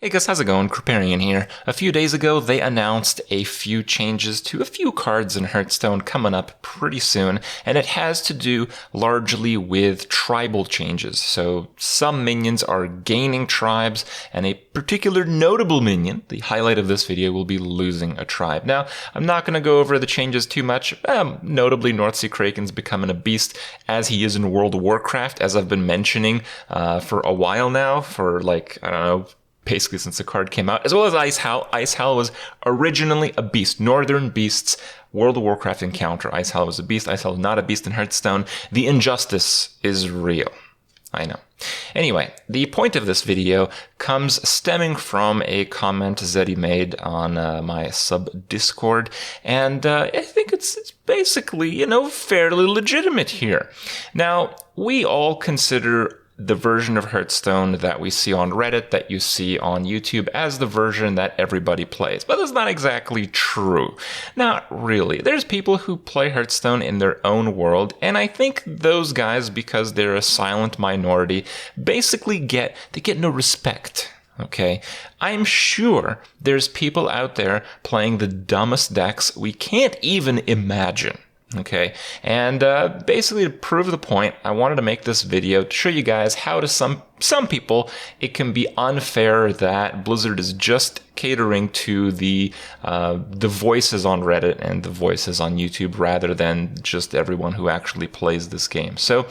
Hey guys, how's it going? Kripparrian here. A few days ago, they announced a few changes to a few cards in Hearthstone coming up pretty soon, and it has to do largely with tribal changes. So some minions are gaining tribes, and a particular notable minion, the highlight of this video, will be losing a tribe. Now, I'm not going to go over the changes too much. Notably, Northsea Kraken's becoming a beast, as he is in World of Warcraft, as I've been mentioning for a while now, for basically since the card came out, as well as Ice Howl. Ice Howl was originally a beast. Northern Beasts, World of Warcraft encounter. Ice Howl was a beast. Ice Howl is not a beast in Hearthstone. The injustice is real. I know. Anyway, the point of this video comes stemming from a comment Zeddy made on my sub-Discord, and I think it's basically, fairly legitimate here. Now, we all consider the version of Hearthstone that we see on Reddit, that you see on YouTube, as the version that everybody plays. But that's not exactly true. Not really. There's people who play Hearthstone in their own world, and I think those guys, because they're a silent minority, basically get no respect. Okay, I'm sure there's people out there playing the dumbest decks we can't even imagine. Okay, and basically to prove the point, I wanted to make this video to show you guys how to some people it can be unfair that Blizzard is just catering to the voices on Reddit and the voices on YouTube rather than just everyone who actually plays this game. So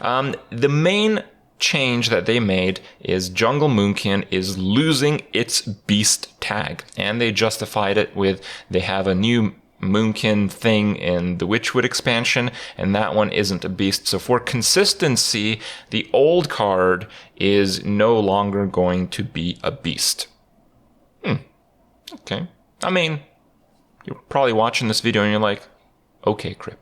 the main change that they made is Jungle Moonkin is losing its beast tag, and they justified it with they have a new Moonkin thing in the Witchwood expansion, and that one isn't a beast. So for consistency, the old card is no longer going to be a beast. Okay. I mean, you're probably watching this video and you're like, okay, Krip,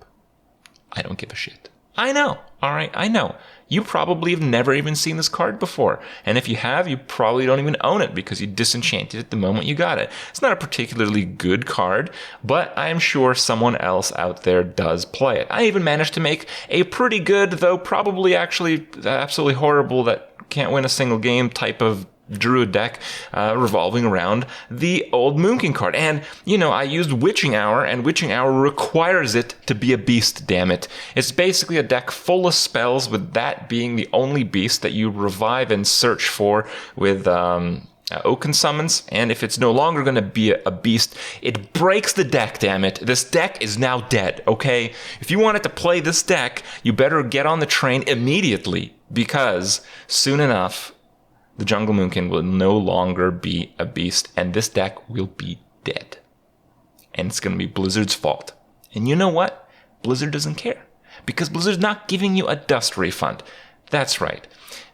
I don't give a shit. I know. All right, I know. You probably have never even seen this card before. And if you have, you probably don't even own it because you disenchanted it the moment you got it. It's not a particularly good card, but I'm sure someone else out there does play it. I even managed to make a pretty good, though probably actually absolutely horrible, that can't win a single game type of Druid deck revolving around the old Moonkin card. And, I used Witching Hour, and Witching Hour requires it to be a beast, damn it. It's basically a deck full of spells, with that being the only beast that you revive and search for with Oaken Summons. And if it's no longer going to be a beast, it breaks the deck, damn it. This deck is now dead, okay? If you wanted to play this deck, you better get on the train immediately, because soon enough, the Jungle Moonkin will no longer be a beast, and this deck will be dead. And it's going to be Blizzard's fault. And you know what? Blizzard doesn't care, because Blizzard's not giving you a dust refund. That's right.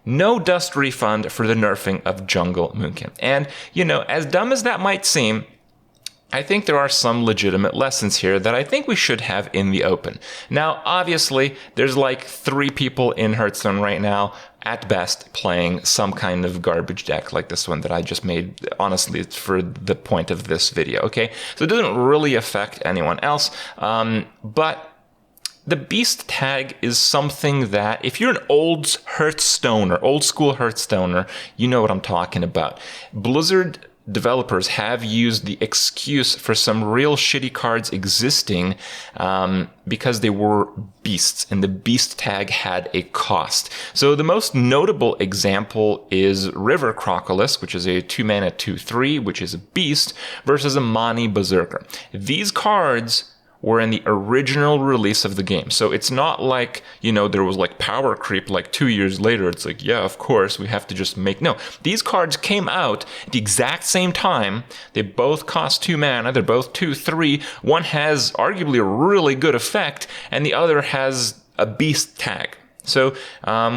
No dust refund for the nerfing of Jungle Moonkin. And, as dumb as that might seem, I think there are some legitimate lessons here that I think we should have in the open. Now, obviously, there's like 3 people in Hearthstone right now, at best, playing some kind of garbage deck like this one that I just made. Honestly, it's for the point of this video, okay? So it doesn't really affect anyone else, but the beast tag is something that, if you're an old Hearthstoner, old school Hearthstoner, you know what I'm talking about. Blizzard developers have used the excuse for some real shitty cards existing because they were beasts, and the beast tag had a cost. So the most notable example is River Crocodilus, which is a 2-mana 2/3, which is a beast, versus a Mani Berserker. These cards were in the original release of the game. So it's not like, there was like power creep like 2 years later. It's like, yeah, of course, we have to just make... No, these cards came out at the exact same time. They both cost 2 mana. They're both 2/3. One has arguably a really good effect, and the other has a beast tag. So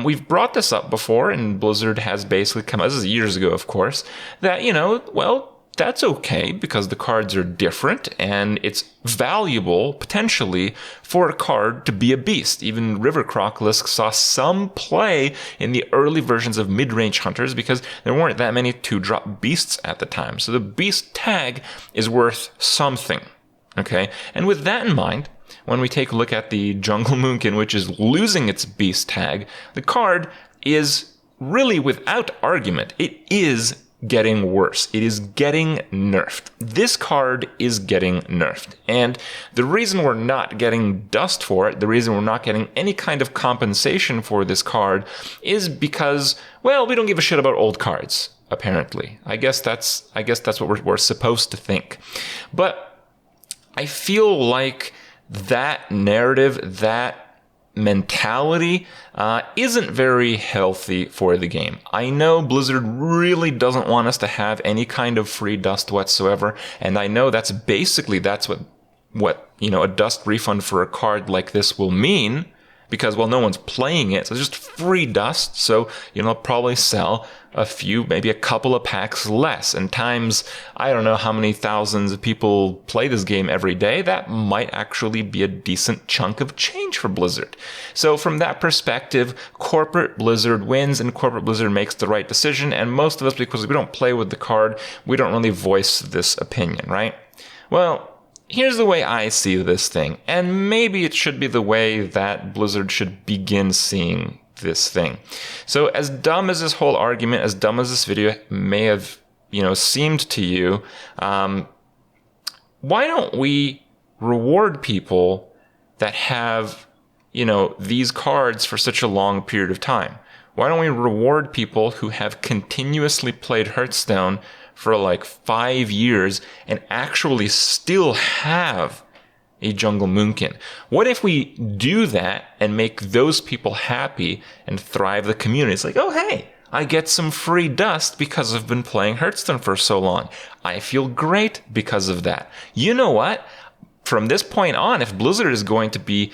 we've brought this up before, and Blizzard has basically come out, this is years ago, of course, that, that's okay, because the cards are different, and it's valuable, potentially, for a card to be a beast. Even River Crocodilus saw some play in the early versions of mid-range hunters, because there weren't that many 2-drop beasts at the time. So the beast tag is worth something, okay? And with that in mind, when we take a look at the Jungle Moonkin, which is losing its beast tag, the card is really, without argument, it is getting worse. It is getting nerfed. This card is getting nerfed. And the reason we're not getting dust for it, the reason we're not getting any kind of compensation for this card is because, well, we don't give a shit about old cards, apparently. I guess that's what we're supposed to think. But I feel like that narrative, that mentality isn't very healthy for the game. I know Blizzard really doesn't want us to have any kind of free dust whatsoever, and I know that's what a dust refund for a card like this will mean, because, well, no one's playing it, so it's just free dust, so, probably sell a few, maybe a couple of packs less, and times, I don't know how many thousands of people play this game every day, that might actually be a decent chunk of change for Blizzard. So from that perspective, corporate Blizzard wins, and corporate Blizzard makes the right decision, and most of us, because we don't play with the card, we don't really voice this opinion, right? Well, here's the way I see this thing, and maybe it should be the way that Blizzard should begin seeing this thing. So as dumb as this whole argument, as dumb as this video may have, seemed to you, why don't we reward people that have, these cards for such a long period of time? Why don't we reward people who have continuously played Hearthstone for like 5 years and actually still have a jungle Moonkin? What if we do that and make those people happy and thrive the community? It's like, oh, hey, I get some free dust because I've been playing Hearthstone for so long. I feel great because of that. You know what? From this point on, if Blizzard is going to be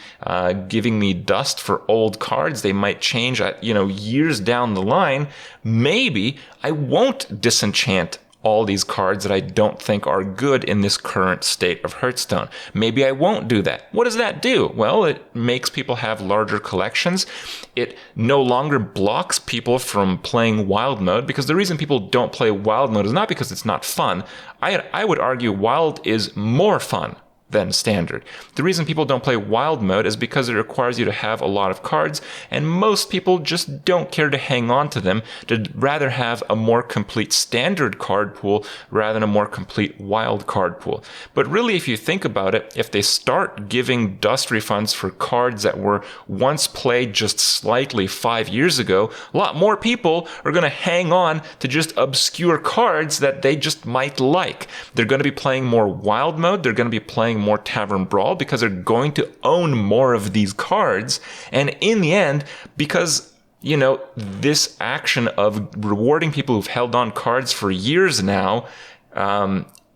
giving me dust for old cards, they might change at, years down the line. Maybe I won't disenchant all these cards that I don't think are good in this current state of Hearthstone. Maybe I won't do that. What does that do? Well, it makes people have larger collections. It no longer blocks people from playing wild mode, because the reason people don't play wild mode is not because it's not fun. I would argue wild is more fun than standard. The reason people don't play wild mode is because it requires you to have a lot of cards, and most people just don't care to hang on to them, to rather have a more complete standard card pool rather than a more complete wild card pool. But really, if you think about it, if they start giving dust refunds for cards that were once played just slightly 5 years ago, a lot more people are going to hang on to just obscure cards that they just might like. They're going to be playing more wild mode, they're going to be playing more Tavern Brawl, because they're going to own more of these cards. And in the end, because, this action of rewarding people who've held on cards for years now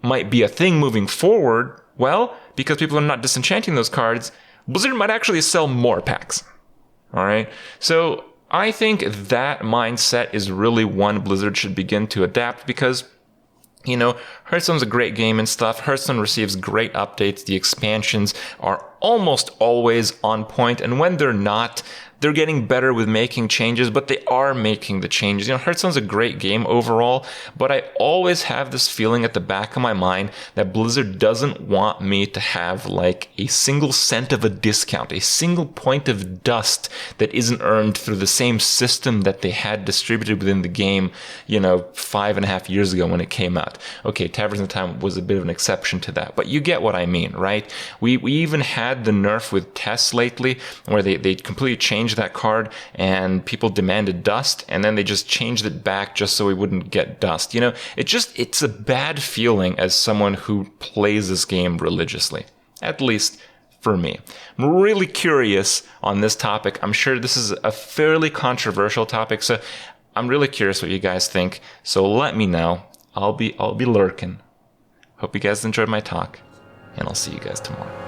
might be a thing moving forward, well, because people are not disenchanting those cards, Blizzard might actually sell more packs. All right? So I think that mindset is really one Blizzard should begin to adapt, because Hearthstone's a great game and stuff. Hearthstone receives great updates. The expansions are almost always on point, and when they're not, they're getting better with making changes, but they are making the changes. Hearthstone's a great game overall, but I always have this feeling at the back of my mind that Blizzard doesn't want me to have like a single cent of a discount, a single point of dust that isn't earned through the same system that they had distributed within the game, 5.5 years ago when it came out. Okay, Taverns of Time was a bit of an exception to that, but you get what I mean, right? We even had the nerf with Tess lately, where they completely changed that card and people demanded dust, and then they just changed it back just so we wouldn't get dust. It's a bad feeling as someone who plays this game religiously, at least for me. I'm really curious on this topic. I'm sure this is a fairly controversial topic, so I'm really curious what you guys think. So let me know. I'll be lurking. Hope you guys enjoyed my talk, and I'll see you guys tomorrow.